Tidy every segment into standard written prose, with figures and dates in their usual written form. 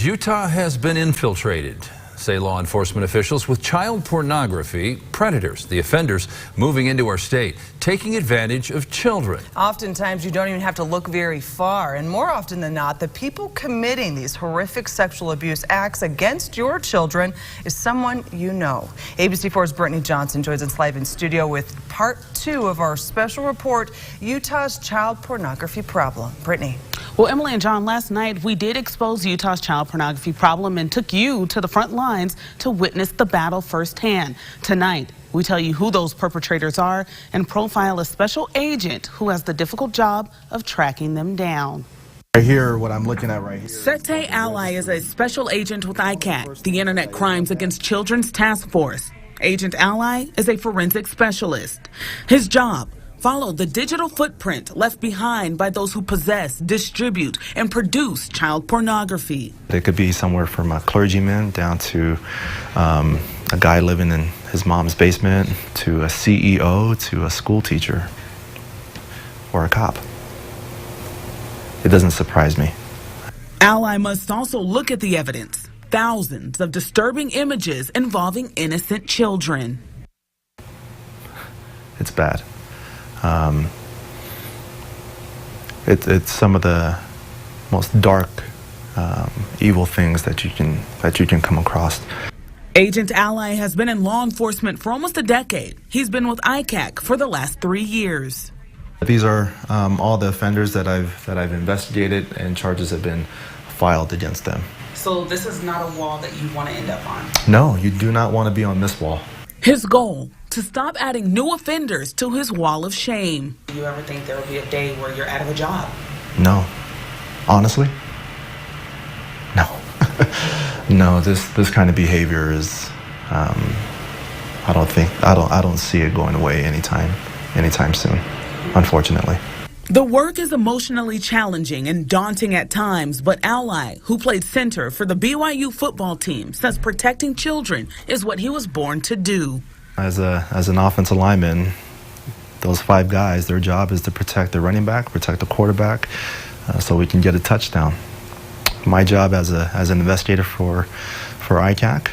Utah has been infiltrated, say law enforcement officials, with child pornography predators, the offenders moving into our state, taking advantage of children. Oftentimes, you don't even have to look very far, and more often than not, the people committing these horrific sexual abuse acts against your children is someone you know. ABC4's Brittany Johnson joins us live in studio with part 2 of our special report, Utah's child pornography problem. Brittany. Well, Emily and John, last night we did expose Utah's child pornography problem and took you to the front lines to witness the battle firsthand. Tonight, we tell you who those perpetrators are and profile a special agent who has the difficult job of tracking them down. Right here, what I'm looking at right here. Sete Ally is a special agent with ICAC, the Internet Crimes Against Children's Task Force. Agent Ally is a forensic specialist. His job: follow the digital footprint left behind by those who possess, distribute, and produce child pornography. It could be somewhere from a clergyman down to a guy living in his mom's basement, to a CEO, to a school teacher, or a cop. It doesn't surprise me. Ally must also look at the evidence. Thousands of disturbing images involving innocent children. It's bad. It's some of the most dark, evil things that you can come across. Agent Ally has been in law enforcement for almost a decade. He's been with ICAC for the last 3 years. These are all the offenders that I've investigated, and charges have been filed against them. So this is not a wall that you want to end up on? No, you do not want to be on this wall. His goal: to stop adding new offenders to his wall of shame. Do you ever think there will be a day where you're out of a job? No. Honestly? No. No, this kind of behavior is, I don't see it going away anytime soon, unfortunately. The work is emotionally challenging and daunting at times, but Ally, who played center for the BYU football team, says protecting children is what he was born to do. As an offensive lineman, those 5 guys, their job is to protect the running back, protect the quarterback, so we can get a touchdown. My job as an investigator for ICAC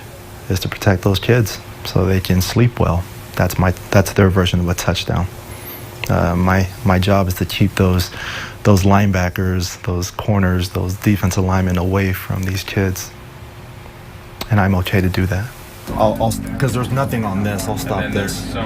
is to protect those kids so they can sleep well. That's their version of a touchdown. My job is to keep those linebackers, those corners, those defensive linemen away from these kids, and I'm okay to do that. Because there's nothing on this, I'll stop this.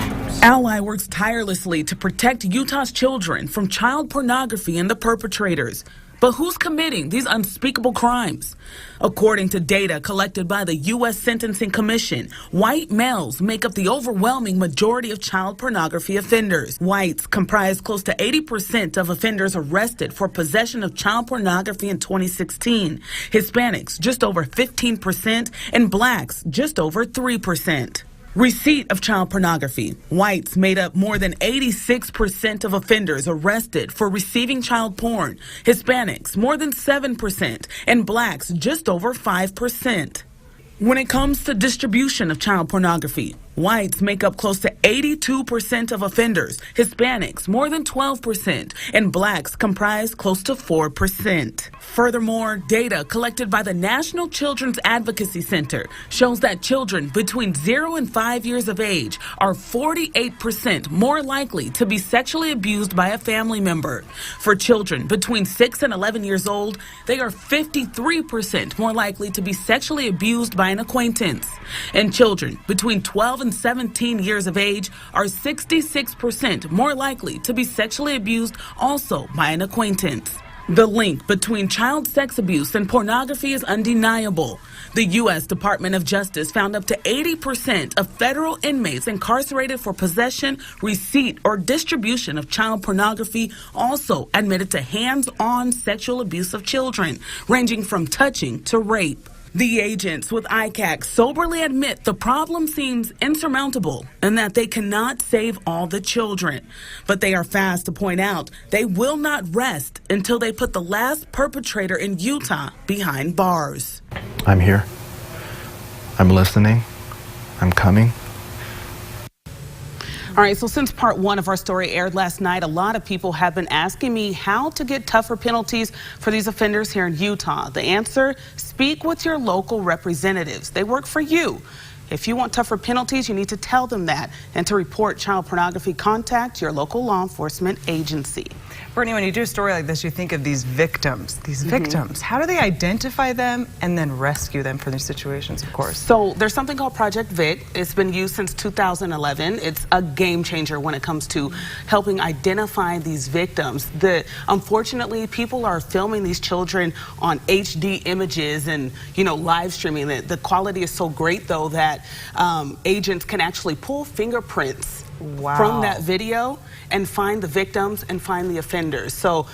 Ally works tirelessly to protect Utah's children from child pornography and the perpetrators. But who's committing these unspeakable crimes? According to data collected by the U.S. Sentencing Commission, white males make up the overwhelming majority of child pornography offenders. Whites comprise close to 80% of offenders arrested for possession of child pornography in 2016. Hispanics just over 15%, and blacks just over 3%. Receipt of child pornography. Whites made up more than 86% of offenders arrested for receiving child porn. Hispanics more than 7%, and blacks just over 5%. When it comes to distribution of child pornography, whites make up close to 82% of offenders, Hispanics more than 12%, and blacks comprise close to 4%. Furthermore, data collected by the National Children's Advocacy Center shows that children between 0 and 5 years of age are 48% more likely to be sexually abused by a family member. For children between 6 and 11 years old, they are 53% more likely to be sexually abused by an acquaintance. And children between 12 and 17 years of age are 66% more likely to be sexually abused also by an acquaintance. The link between child sex abuse and pornography is undeniable. The U.S. Department of Justice found up to 80% of federal inmates incarcerated for possession, receipt, or distribution of child pornography also admitted to hands-on sexual abuse of children, ranging from touching to rape. The agents with ICAC soberly admit the problem seems insurmountable and that they cannot save all the children. But they are fast to point out they will not rest until they put the last perpetrator in Utah behind bars. I'm here. I'm listening. I'm coming. All right, so since part 1 of our story aired last night, a lot of people have been asking me how to get tougher penalties for these offenders here in Utah. The answer: speak with your local representatives. They work for you. If you want tougher penalties, you need to tell them that. And to report child pornography, contact your local law enforcement agency. Brittany, when you do a story like this, you think of these victims. Victims, how do they identify them and then rescue them from these situations, of course? So there's something called Project Vic. It's been used since 2011. It's a game changer when it comes to helping identify these victims. Unfortunately, people are filming these children on HD images and, live streaming it. The quality is so great, though, that agents can actually pull fingerprints from that video and find the victims and find the offenders. So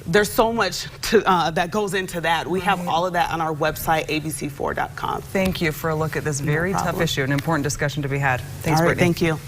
there's so much that goes into that. We have all of that on our website, abc4.com. Thank you for a look at this very tough issue, an important discussion to be had. Thanks, All right, Brittany. thank you.